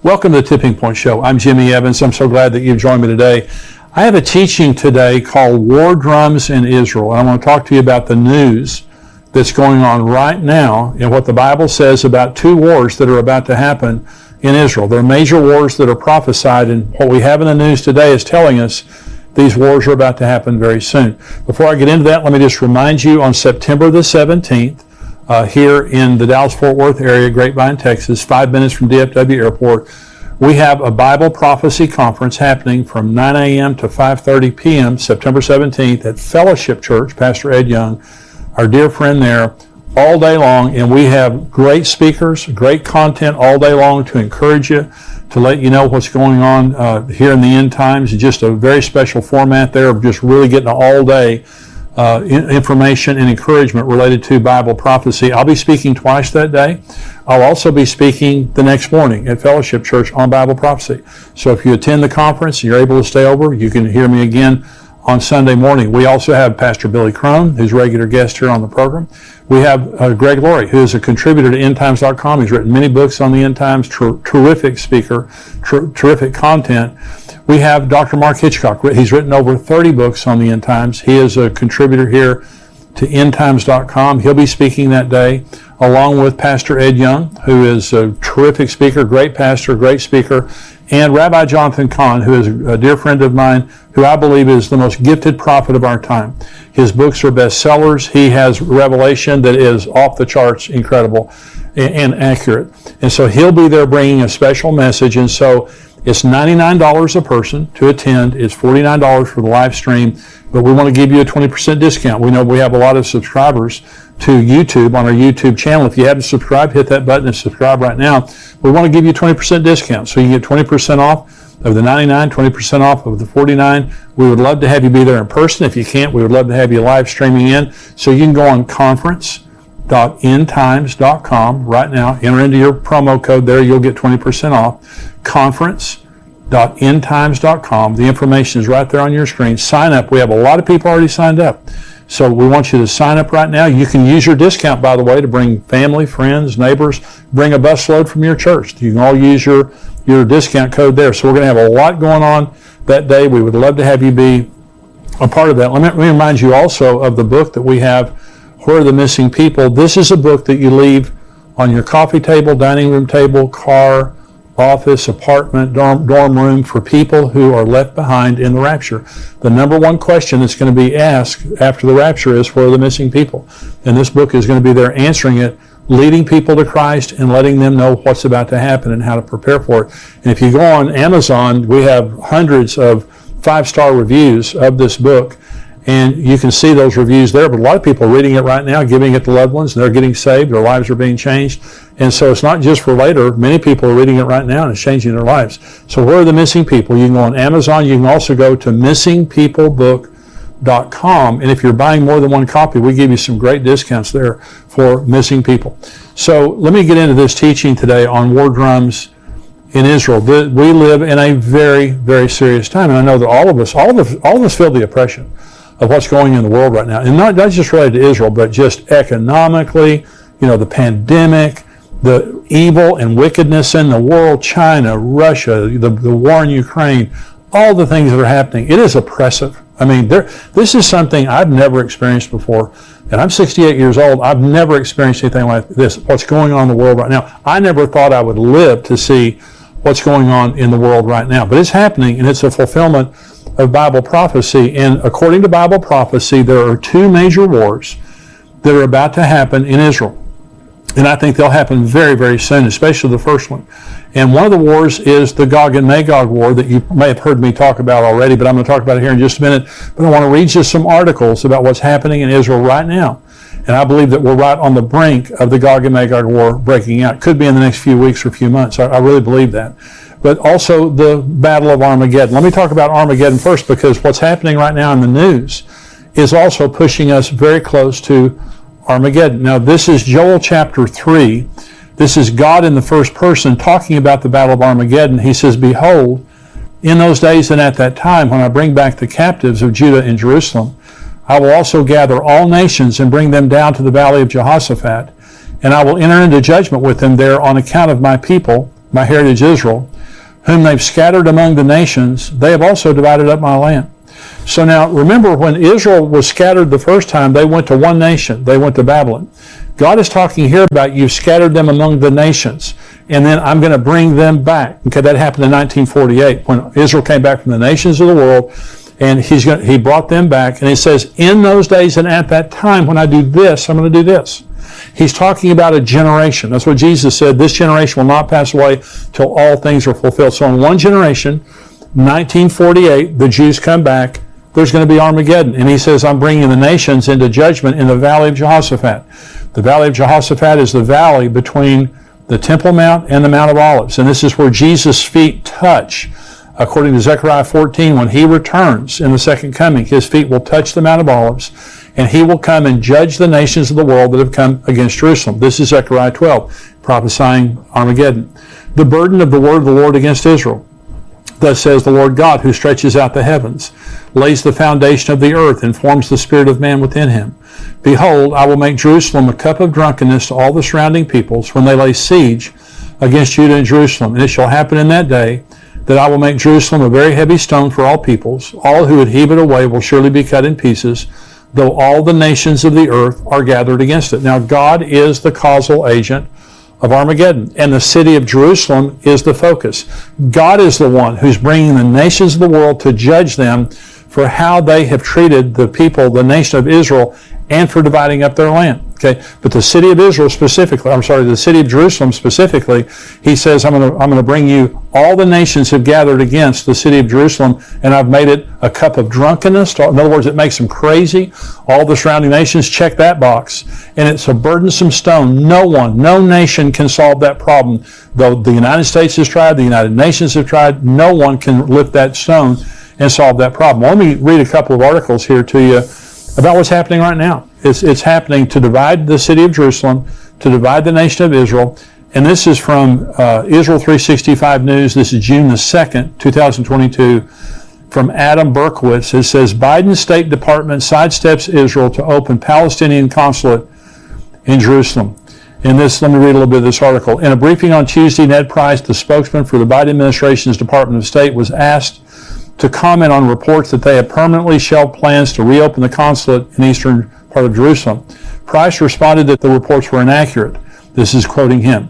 Welcome to the Tipping Point Show. I'm Jimmy Evans. I'm so glad that you've joined me today. I have a teaching today called War Drums in Israel. And I want to talk to you about the news that's going on right now and what the Bible says about two wars that are about to happen in Israel. There are major wars that are prophesied, and what we have in the news today is telling us these wars are about to happen very soon. Before I get into that, let me just remind you on September the 17th, here in the Dallas-Fort Worth area, Grapevine, Texas, 5 minutes from DFW Airport, we have a Bible Prophecy Conference happening from 9 a.m. to 5:30 p.m. September 17th at Fellowship Church, Pastor Ed Young, our dear friend there, all day long. And we have great speakers, great content all day long to encourage you, to let you know what's going on here in the end times. Just a very special format there of just really getting all day information and encouragement related to Bible prophecy. I'll be speaking twice that day. I'll also be speaking the next morning at Fellowship Church on Bible prophecy. So if you attend the conference and you're able to stay over, you can hear me again on Sunday morning. We also have Pastor Billy Crone, who's a regular guest here on the program. We have Greg Laurie, who is a contributor to endtimes.com. He's written many books on the end times, terrific speaker, terrific content. We have Dr. Mark Hitchcock. He's written over 30 books on the end times. He is a contributor here to endtimes.com. He'll be speaking that day, along with Pastor Ed Young, who is a terrific speaker, great pastor, great speaker, and Rabbi Jonathan Cahn, who is a dear friend of mine, who I believe is the most gifted prophet of our time. His books are bestsellers. He has revelation that is off the charts, incredible and accurate. And so he'll be there bringing a special message. And so it's $99 a person to attend. It's $49 for the live stream, but we want to give you a 20% discount. We know we have a lot of subscribers to YouTube on our YouTube channel. If you haven't subscribed, hit that button and subscribe right now. We want to give you a 20% discount, so you can get 20% off of the $99, 20% off of the $49. We would love to have you be there in person. If you can't, we would love to have you live streaming in. So you can go on conference.endtimes.com right now. Enter into your promo code there. You'll get 20% off. Conference.endtimes.com. The information is right there on your screen. Sign up. We have a lot of people already signed up. So we want you to sign up right now. You can use your discount, by the way, to bring family, friends, neighbors, bring a busload from your church. You can all use your discount code there. So we're going to have a lot going on that day. We would love to have you be a part of that. Let me remind you also of the book that we have, Where Are the Missing People? This is a book that you leave on your coffee table, dining room table, car, office, apartment, dorm room for people who are left behind in the rapture. The number one question that's going to be asked after the rapture is, where are the missing people? And this book is going to be there answering it, leading people to Christ and letting them know what's about to happen and how to prepare for it. And if you go on Amazon, we have hundreds of 5-star reviews of this book. And you can see those reviews there, but a lot of people are reading it right now, giving it to loved ones, and they're getting saved, their lives are being changed. And so it's not just for later. Many people are reading it right now and it's changing their lives. So where are the missing people? You can go on Amazon. You can also go to missingpeoplebook.com. And if you're buying more than one copy, we give you some great discounts there for missing people. So let me get into this teaching today on war drums in Israel. We live in a very, very serious time. And I know that all of us feel the oppression of what's going on in the world right now. And not just related to Israel, but just economically, the pandemic, the evil and wickedness in the world, China, Russia, the war in Ukraine, all the things that are happening. It is oppressive. I mean, this is something I've never experienced before. And I'm 68 years old. I've never experienced anything like this, what's going on in the world right now. I never thought I would live to see what's going on in the world right now. But it's happening, and it's a fulfillment of Bible prophecy. And according to Bible prophecy, there are two major wars that are about to happen in Israel. And I think they'll happen very, very soon, especially the first one. And one of the wars is the Gog and Magog war that you may have heard me talk about already, but I'm going to talk about it here in just a minute. But I want to read you some articles about what's happening in Israel right now. And I believe that we're right on the brink of the Gog and Magog war breaking out. Could be in the next few weeks or few months. I really believe that. But also the Battle of Armageddon. Let me talk about Armageddon first, because what's happening right now in the news is also pushing us very close to Armageddon. Now, this is Joel chapter 3. This is God in the first person talking about the Battle of Armageddon. He says, "Behold, in those days and at that time, when I bring back the captives of Judah and Jerusalem, I will also gather all nations and bring them down to the valley of Jehoshaphat, and I will enter into judgment with them there on account of my people, my heritage Israel, whom they've scattered among the nations, they have also divided up my land. So now, remember, when Israel was scattered the first time, they went to one nation. They went to Babylon. God is talking here about you've scattered them among the nations, and then I'm going to bring them back. Okay, that happened in 1948 when Israel came back from the nations of the world, and he brought them back. And he says, in those days and at that time, when I do this, I'm going to do this. He's talking about a generation. That's what Jesus said. This generation will not pass away till all things are fulfilled. So in one generation, 1948, the Jews come back. There's going to be Armageddon. And he says, I'm bringing the nations into judgment in the valley of Jehoshaphat. The valley of Jehoshaphat is the valley between the Temple Mount and the Mount of Olives. And this is where Jesus' feet touch. According to Zechariah 14, when he returns in the second coming, his feet will touch the Mount of Olives, and he will come and judge the nations of the world that have come against Jerusalem. This is Zechariah 12, prophesying Armageddon. The burden of the word of the Lord against Israel. Thus says the Lord God, who stretches out the heavens, lays the foundation of the earth, and forms the spirit of man within him. Behold, I will make Jerusalem a cup of drunkenness to all the surrounding peoples when they lay siege against Judah and Jerusalem. And it shall happen in that day that I will make Jerusalem a very heavy stone for all peoples. All who would heave it away will surely be cut in pieces, though all the nations of the earth are gathered against it. Now, God is the causal agent of Armageddon, and the city of Jerusalem is the focus. God is the one who's bringing the nations of the world to judge them for how they have treated the people, the nation of Israel, and for dividing up their land. Okay, but the city of Israel specifically, the city of Jerusalem specifically, he says, I'm going to bring you, all the nations have gathered against the city of Jerusalem, and I've made it a cup of drunkenness. In other words, it makes them crazy. All the surrounding nations, check that box. And it's a burdensome stone. No nation can solve that problem. Though the United States has tried, the United Nations have tried, no one can lift that stone and solve that problem. Well, let me read a couple of articles here to you about what's happening right now. It's happening to divide the city of Jerusalem, to divide the nation of Israel. And this is from Israel 365 News. This is June the 2nd, 2022, from Adam Berkowitz. It says, Biden's State Department sidesteps Israel to open Palestinian consulate in Jerusalem. In this, let me read a little bit of this article. In a briefing on Tuesday, Ned Price, the spokesman for the Biden administration's Department of State, was asked to comment on reports that they have permanently shelved plans to reopen the consulate in eastern part of Jerusalem. Price responded that the reports were inaccurate. This is quoting him.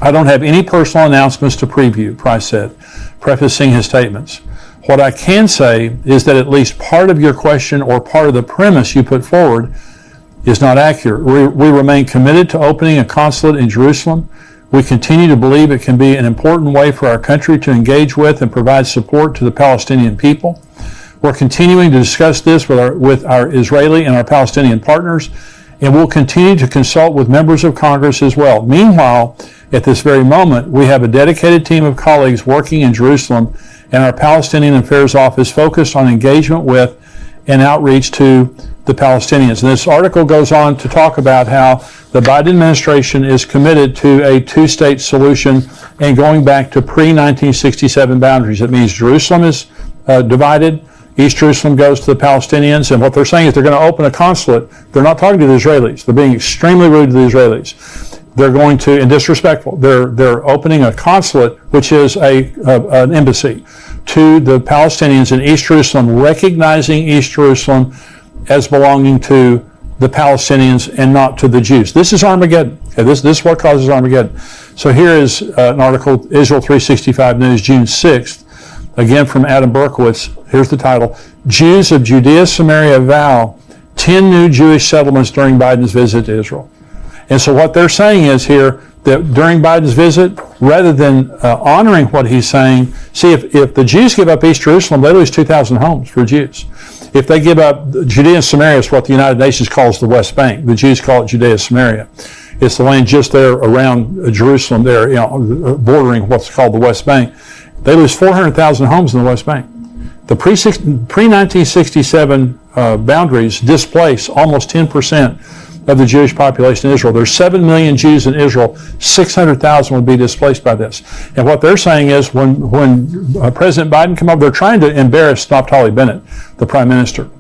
I don't have any personal announcements to preview, Price said, prefacing his statements. What I can say is that at least part of your question or part of the premise you put forward is not accurate. We remain committed to opening a consulate in Jerusalem. We continue to believe it can be an important way for our country to engage with and provide support to the Palestinian people. We're continuing to discuss this with our Israeli and our Palestinian partners, and we'll continue to consult with members of Congress as well. Meanwhile, at this very moment, we have a dedicated team of colleagues working in Jerusalem and our Palestinian Affairs Office focused on engagement with and outreach to the Palestinians. And this article goes on to talk about how the Biden administration is committed to a two-state solution and going back to pre-1967 boundaries. It means Jerusalem is divided. East Jerusalem goes to the Palestinians, and what they're saying is they're going to open a consulate. They're not talking to the Israelis. They're being extremely rude to the Israelis. They're going to, and disrespectful, they're opening a consulate, which is an embassy, to the Palestinians in East Jerusalem, recognizing East Jerusalem as belonging to the Palestinians and not to the Jews. This is Armageddon. Okay, this is what causes Armageddon. So here is an article, Israel 365 News, June 6th, again from Adam Berkowitz. Here's the title, Jews of Judea Samaria vow 10 new Jewish settlements during Biden's visit to Israel. And so what they're saying is here that during Biden's visit, rather than honoring what he's saying, see, if the Jews give up East Jerusalem, they lose 2,000 homes for Jews. If they give up Judea and Samaria, is what the United Nations calls the West Bank. The Jews call it Judea Samaria. It's the land just there around Jerusalem, there, bordering what's called the West Bank. They lose 400,000 homes in the West Bank. The pre-1967 boundaries displace almost 10% of the Jewish population in Israel. There's 7 million Jews in Israel. 600,000 would be displaced by this. And what they're saying is when President Biden came up, they're trying to embarrass Naftali Bennett, the prime minister.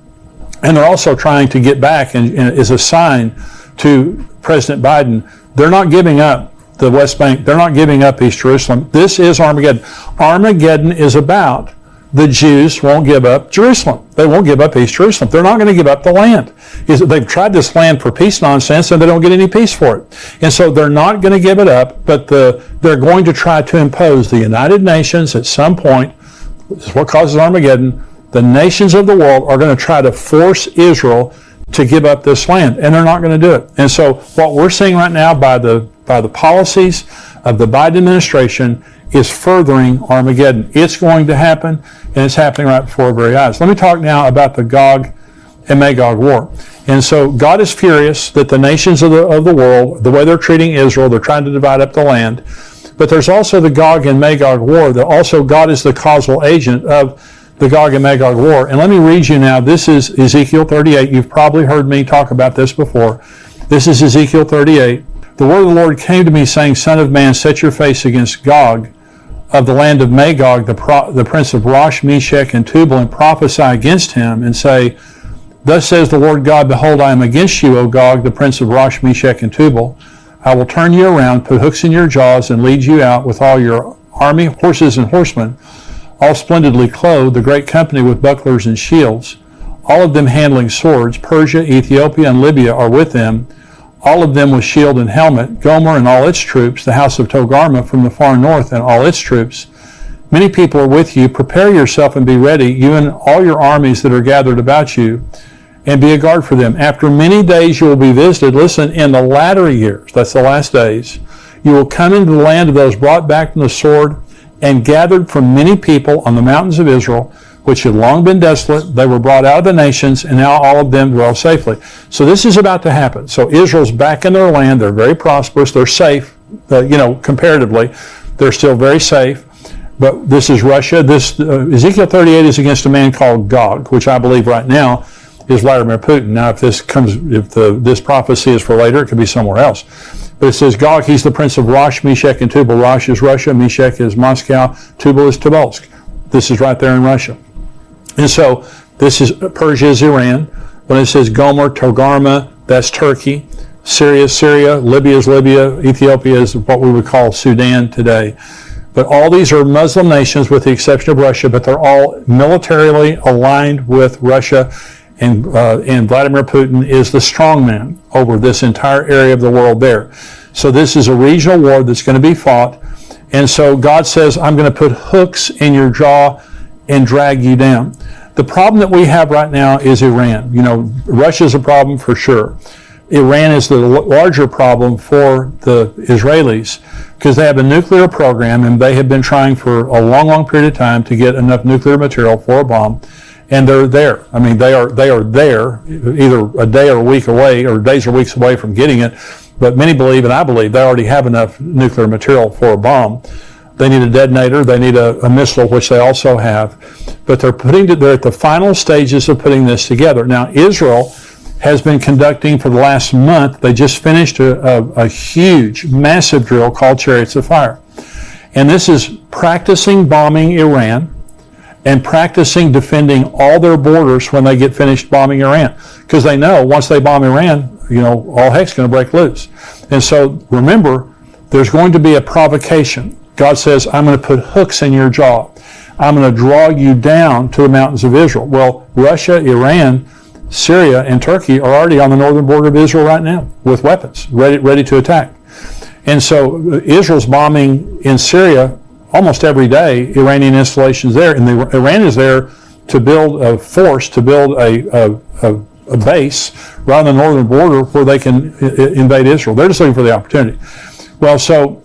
And they're also trying to get back, and as a sign to President Biden, they're not giving up the West Bank. They're not giving up East Jerusalem. This is Armageddon. Armageddon is about the Jews won't give up Jerusalem. They won't give up East Jerusalem. They're not going to give up the land. They've tried this land for peace nonsense, and they don't get any peace for it. And so they're not going to give it up, but they're going to try to impose the United Nations at some point. This is what causes Armageddon. The nations of the world are going to try to force Israel to give up this land, and they're not going to do it. And so what we're seeing right now by the policies of the Biden administration is furthering Armageddon. It's going to happen, and it's happening right before our very eyes. Let me talk now about the Gog and Magog war. And so God is furious that the nations of the world, the way they're treating Israel, they're trying to divide up the land. But there's also the Gog and Magog war, that also God is the causal agent of the Gog and Magog war. And let me read you now. This is Ezekiel 38. You've probably heard me talk about this before. This is Ezekiel 38. The word of the Lord came to me, saying, Son of man, set your face against Gog of the land of Magog, the prince of Rosh, Meshech, and Tubal, and prophesy against him, and say, Thus says the Lord God, Behold, I am against you, O Gog, the prince of Rosh, Meshech, and Tubal. I will turn you around, put hooks in your jaws, and lead you out with all your army, horses and horsemen, all splendidly clothed, the great company with bucklers and shields, all of them handling swords. Persia, Ethiopia, and Libya are with them, all of them with shield and helmet. Gomer and all its troops, the house of Togarmah from the far north and all its troops. Many people are with you. Prepare yourself and be ready, you and all your armies that are gathered about you, and be a guard for them. After many days you will be visited. Listen, in the latter years, that's the last days, you will come into the land of those brought back from the sword and gathered from many people on the mountains of Israel, which had long been desolate. They were brought out of the nations, and now all of them dwell safely. So this is about to happen. So Israel's back in their land. They're very prosperous. They're safe, comparatively. They're still very safe. But this is Russia. This Ezekiel 38 is against a man called Gog, which I believe right now is Vladimir Putin. Now, if this prophecy is for later, it could be somewhere else. But it says Gog, he's the prince of Rosh, Meshech, and Tubal. Rosh is Russia, Meshech is Moscow, Tubal is Tobolsk. This is right there in Russia. And so this is Persia is Iran. When it says Gomer, Togarmah, that's Turkey. Syria is Syria. Libya is Libya. Ethiopia is what we would call Sudan today. But all these are Muslim nations with the exception of Russia, but they're all militarily aligned with Russia. And Vladimir Putin is the strongman over this entire area of the world there. So this is a regional war that's going to be fought. And so God says, I'm going to put hooks in your jaw and drag you down. The problem that we have right now is Iran. Russia's a problem for sure. Iran is the larger problem for the Israelis because they have a nuclear program, and they have been trying for a long, long period of time to get enough nuclear material for a bomb. And they're there. I mean, they are there, either a day or a week away, or days or weeks away from getting it. But many believe, and I believe, they already have enough nuclear material for a bomb. They need a detonator. They need a missile, which they also have. But they're at the final stages of putting this together. Now, Israel has been conducting for the last month. They just finished a huge, massive drill called Chariots of Fire. And this is practicing bombing Iran and practicing defending all their borders when they get finished bombing Iran. Because they know once they bomb Iran, all heck's going to break loose. And so remember, there's going to be a provocation. God says, I'm going to put hooks in your jaw. I'm going to draw you down to the mountains of Israel. Well, Russia, Iran, Syria, and Turkey are already on the northern border of Israel right now with weapons, ready to attack. And so Israel's bombing in Syria almost every day, Iranian installations there, and Iran is there to build a force, to build a base right on the northern border where they can invade Israel. They're just looking for the opportunity. Well, so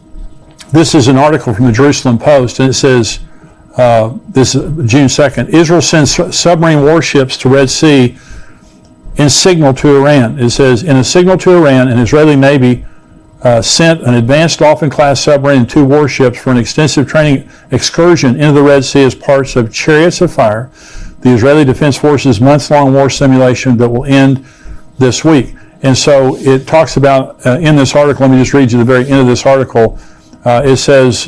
this is an article from the Jerusalem Post, and it says, this is June 2nd, Israel sends submarine warships to Red Sea in signal to Iran. It says, in a signal to Iran, an Israeli Navy sent an advanced Dolphin-class submarine and 2 warships for an extensive training excursion into the Red Sea as parts of Chariots of Fire, the Israeli Defense Forces months-long war simulation that will end this week. And so it talks about, in this article, let me just read you the very end of this article, it says,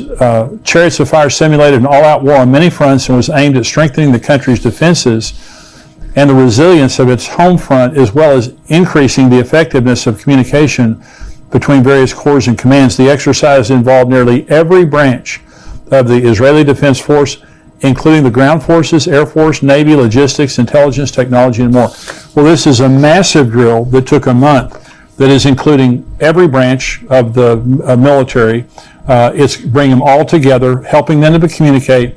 Chariots of Fire simulated an all-out war on many fronts and was aimed at strengthening the country's defenses and the resilience of its home front, as well as increasing the effectiveness of communication between various corps and commands. The exercise involved nearly every branch of the Israeli Defense Force, including the ground forces, Air Force, Navy, logistics, intelligence, technology, and more. Well, this is a massive drill that took a month that is including every branch of the military. It's bringing them all together, helping them to communicate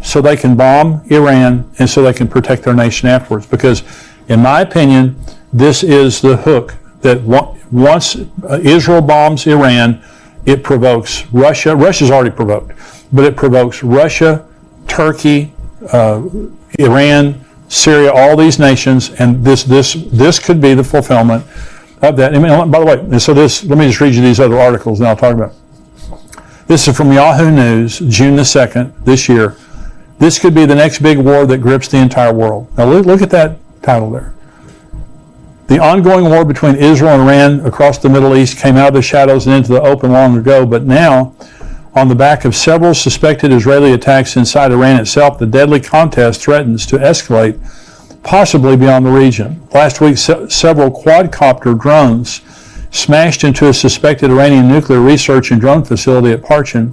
so they can bomb Iran and so they can protect their nation afterwards. Because, in my opinion, this is the hook that once Israel bombs Iran, it provokes Russia. Russia's already provoked, but it provokes Russia, Turkey, Iran, Syria, all these nations, and this could be the fulfillment of that. I mean, by the way, so let me just read you these other articles and I'll talk about it. This is from Yahoo News, June the 2nd, this year. This could be the next big war that grips the entire world. Now look at that title there. The ongoing war between Israel and Iran across the Middle East came out of the shadows and into the open long ago, but now, on the back of several suspected Israeli attacks inside Iran itself, the deadly contest threatens to escalate, possibly beyond the region. Last week, several quadcopter drones smashed into a suspected Iranian nuclear research and drone facility at Parchin,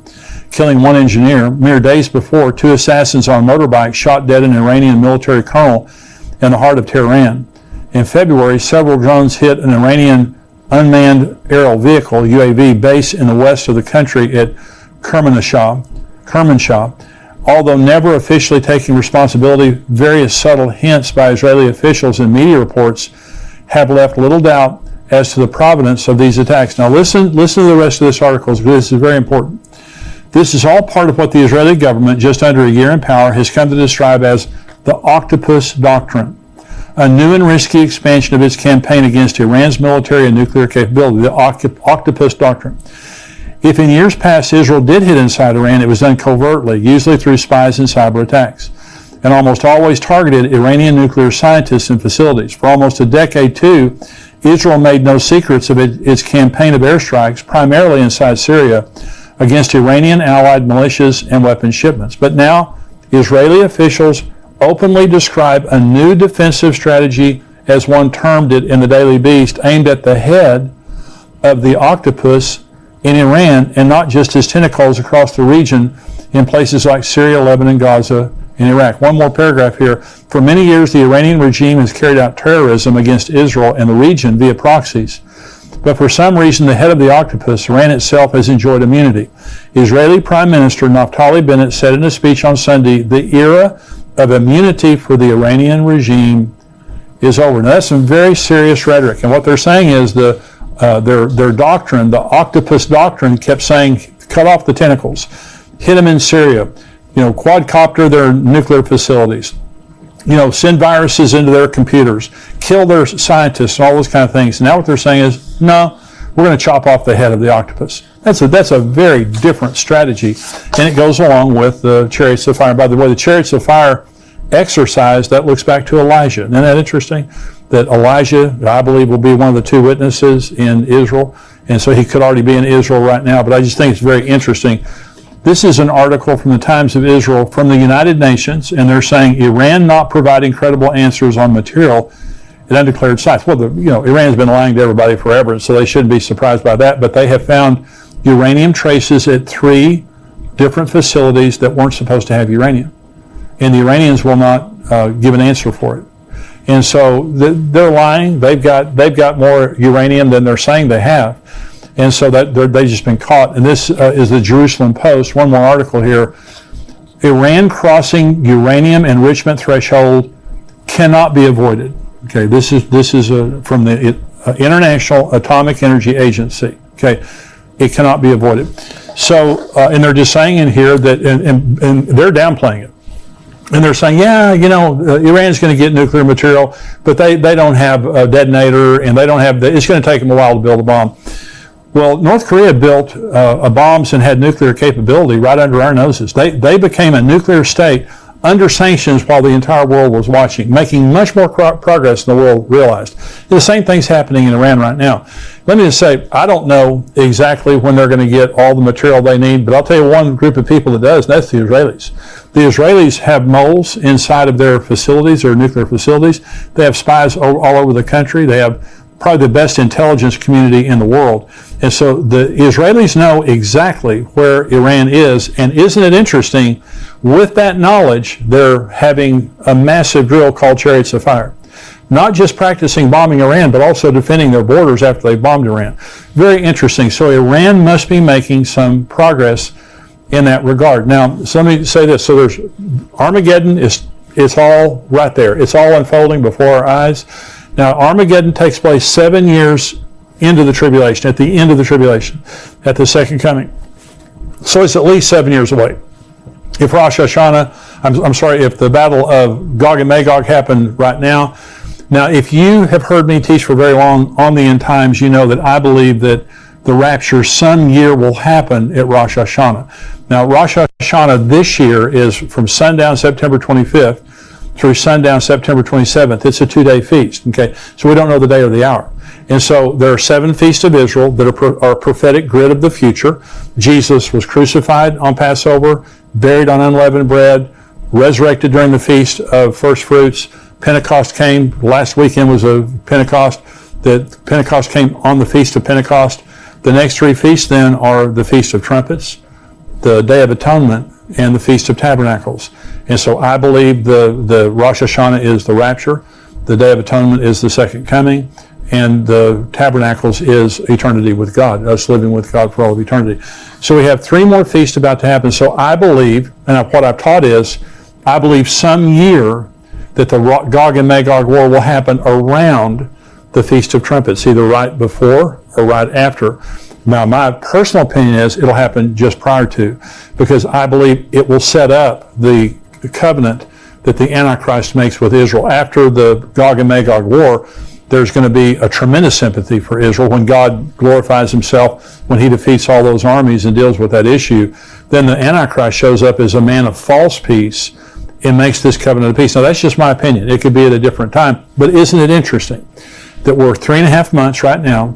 killing one engineer. Mere days before, two assassins on motorbikes shot dead an Iranian military colonel in the heart of Tehran. In February, several drones hit an Iranian unmanned aerial vehicle, UAV, base in the west of the country at Kermanshah. Although never officially taking responsibility, various subtle hints by Israeli officials and media reports have left little doubt as to the provenance of these attacks. Now listen to the rest of this article, because this is very important. This is all part of what the Israeli government, just under a year in power, has come to describe as the Octopus Doctrine, a new and risky expansion of its campaign against Iran's military and nuclear capability, the Octopus Doctrine. If in years past Israel did hit inside Iran, it was done covertly, usually through spies and cyber attacks, and almost always targeted Iranian nuclear scientists and facilities. For almost a decade, too, Israel made no secrets of its campaign of airstrikes, primarily inside Syria, against Iranian allied militias and weapons shipments. But now, Israeli officials openly describe a new defensive strategy, as one termed it in the Daily Beast, aimed at the head of the octopus in Iran, and not just his tentacles across the region in places like Syria, Lebanon, Gaza, and Iraq. One more paragraph here. For many years, the Iranian regime has carried out terrorism against Israel and the region via proxies. But for some reason, the head of the octopus, Iran itself, has enjoyed immunity. Israeli Prime Minister Naftali Bennett said in a speech on Sunday, the era of immunity for the Iranian regime is over. Now, that's some very serious rhetoric. And what they're saying is their doctrine, the Octopus Doctrine, kept saying, cut off the tentacles, hit them in Syria, quadcopter their nuclear facilities, send viruses into their computers, kill their scientists, and all those kind of things. And now what they're saying is, no, we're going to chop off the head of the octopus. That's a very different strategy, and it goes along with the chariots of fire. By the way, the chariots of fire exercise, that looks back to Elijah. Isn't that interesting? That Elijah, I believe, will be one of the two witnesses in Israel, and so he could already be in Israel right now, but I just think it's very interesting. This is an article from the Times of Israel from the United Nations, and they're saying Iran not providing credible answers on material at undeclared sites. Well, Iran's been lying to everybody forever, and so they shouldn't be surprised by that, but they have found uranium traces at 3 different facilities that weren't supposed to have uranium, and the Iranians will not give an answer for it. And so they're lying. They've got more uranium than they're saying they have. And so that they've just been caught. And this is the Jerusalem Post. One more article here. Iran crossing uranium enrichment threshold cannot be avoided. Okay, this is from the International Atomic Energy Agency. Okay, it cannot be avoided. So, and they're just saying in here that, and they're downplaying it. And they're saying, Iran's going to get nuclear material, but they don't have a detonator, and they don't have it's going to take them a while to build a bomb. Well, North Korea built bombs and had nuclear capability right under our noses. They became a nuclear state under sanctions while the entire world was watching, making much more progress than the world realized. The same thing's happening in Iran right now. Let me just say, I don't know exactly when they're going to get all the material they need, but I'll tell you one group of people that does, and that's the Israelis. The Israelis have moles inside of their facilities, or nuclear facilities. They have spies all over the country. They have probably the best intelligence community in the world. And so the Israelis know exactly where Iran is. And isn't it interesting, with that knowledge, they're having a massive drill called Chariots of Fire. Not just practicing bombing Iran, but also defending their borders after they bombed Iran. Very interesting. So Iran must be making some progress in that regard. Now, so let me say this. So there's Armageddon, it's all right there. It's all unfolding before our eyes. Now, Armageddon takes place 7 years into the tribulation, at the end of the tribulation, at the second coming. So it's at least 7 years away. If Rosh Hashanah, if the battle of Gog and Magog happened right now. Now, if you have heard me teach for very long on the end times, you know that I believe that the rapture some year will happen at Rosh Hashanah. Now, Rosh Hashanah this year is from sundown September 25th through sundown September 27th. It's a 2-day feast, okay? So we don't know the day or the hour. And so there are 7 feasts of Israel that are a prophetic grid of the future. Jesus was crucified on Passover, buried on unleavened bread, resurrected during the Feast of First Fruits. Pentecost came. Last weekend was a Pentecost. That Pentecost came on the Feast of Pentecost. The next 3 feasts then are the Feast of Trumpets, the Day of Atonement, and the Feast of Tabernacles. And so I believe the Rosh Hashanah is the rapture, the Day of Atonement is the second coming, and the Tabernacles is eternity with God, us living with God for all of eternity. So we have 3 more feasts about to happen. So I believe, and what I've taught is, I believe some year that the Gog and Magog war will happen around the Feast of Trumpets, either right before or right after. Now, my personal opinion is it'll happen just prior to, because I believe it will set up the covenant that the Antichrist makes with Israel. After the Gog and Magog war, there's going to be a tremendous sympathy for Israel when God glorifies himself, when he defeats all those armies and deals with that issue. Then the Antichrist shows up as a man of false peace and makes this covenant of peace. Now, that's just my opinion. It could be at a different time. But isn't it interesting that we're 3.5 months right now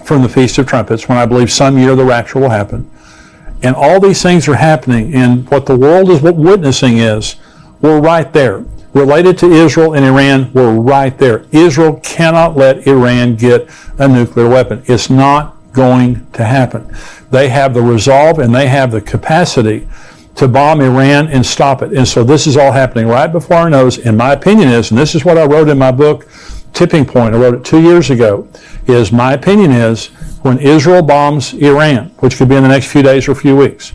from the Feast of Trumpets, when I believe some year the rapture will happen. And all these things are happening, and what the world is witnessing is, we're right there. Related to Israel and Iran, we're right there. Israel cannot let Iran get a nuclear weapon. It's not going to happen. They have the resolve and they have the capacity to bomb Iran and stop it. And so this is all happening right before our nose. And my opinion is, and this is what I wrote in my book, Tipping Point, I wrote it 2 years ago, is my opinion is when Israel bombs Iran, which could be in the next few days or few weeks,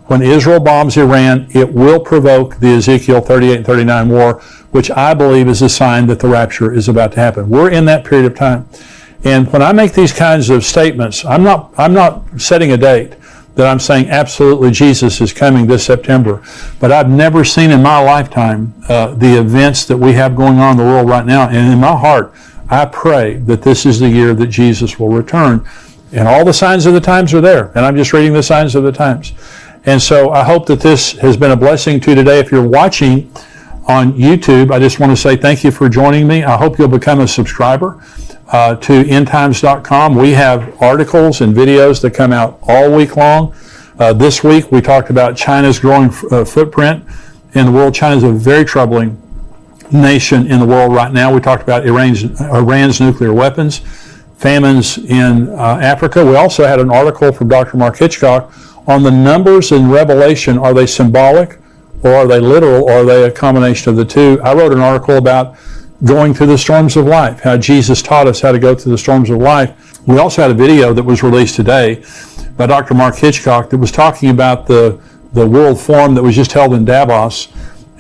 when Israel bombs Iran, it will provoke the Ezekiel 38 and 39 war, which I believe is a sign that the rapture is about to happen. We're in that period of time. And when I make these kinds of statements, I'm not setting a date that I'm saying absolutely Jesus is coming this September. But I've never seen in my lifetime the events that we have going on in the world right now. And in my heart, I pray that this is the year that Jesus will return. And all the signs of the times are there. And I'm just reading the signs of the times. And so I hope that this has been a blessing to you today. If you're watching on YouTube, I just want to say thank you for joining me. I hope you'll become a subscriber to endtimes.com. We have articles and videos that come out all week long. This week we talked about China's growing footprint in the world. China is a very troubling nation in the world right now. We talked about Iran's nuclear weapons, famines in Africa. We also had an article from Dr. Mark Hitchcock on the numbers in Revelation. Are they symbolic or are they literal, or are they a combination of the two? I wrote an article about going through the storms of life, how Jesus taught us how to go through the storms of life. We also had a video that was released today by Dr. Mark Hitchcock that was talking about the World Forum that was just held in Davos,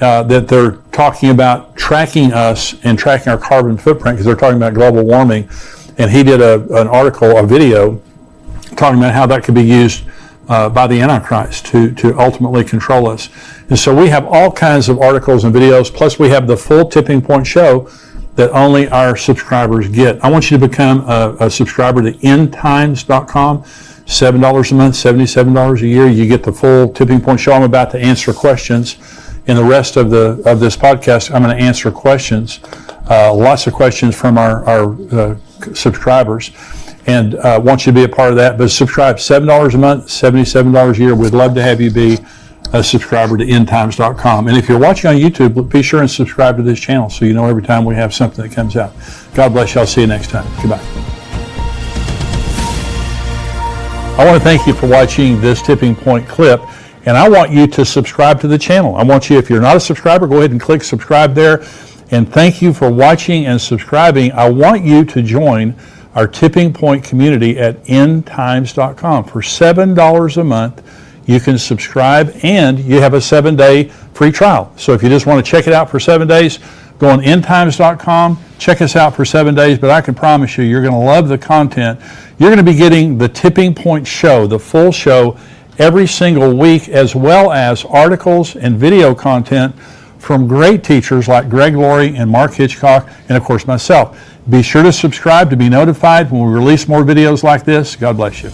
that they're talking about tracking us and tracking our carbon footprint because they're talking about global warming. And he did an article, a video, talking about how that could be used by the Antichrist to ultimately control us. And so we have all kinds of articles and videos, plus we have the full Tipping Point show that only our subscribers get. I want you to become a subscriber to endtimes.com, $7 a month, $77 a year. You get the full Tipping Point show. I'm about to answer questions. In the rest of this podcast, I'm going to answer questions, lots of questions from our subscribers. And want you to be a part of that. But subscribe, $7 a month, $77 a year. We'd love to have you be a subscriber to endtimes.com. And if you're watching on YouTube, be sure and subscribe to this channel so you know every time we have something that comes out. God bless you. I'll see you next time. Goodbye. I want to thank you for watching this Tipping Point clip, and I want you to subscribe to the channel. I want you, if you're not a subscriber, go ahead and click subscribe there. And thank you for watching and subscribing. I want you to join our Tipping Point community at endtimes.com. For $7 a month, you can subscribe, and you have a 7-day free trial. So if you just want to check it out for 7 days, go on endtimes.com, check us out for 7 days, but I can promise you, you're going to love the content. You're going to be getting the Tipping Point show, the full show, every single week, as well as articles and video content from great teachers like Greg Laurie and Mark Hitchcock, and of course myself. Be sure to subscribe to be notified when we release more videos like this. God bless you.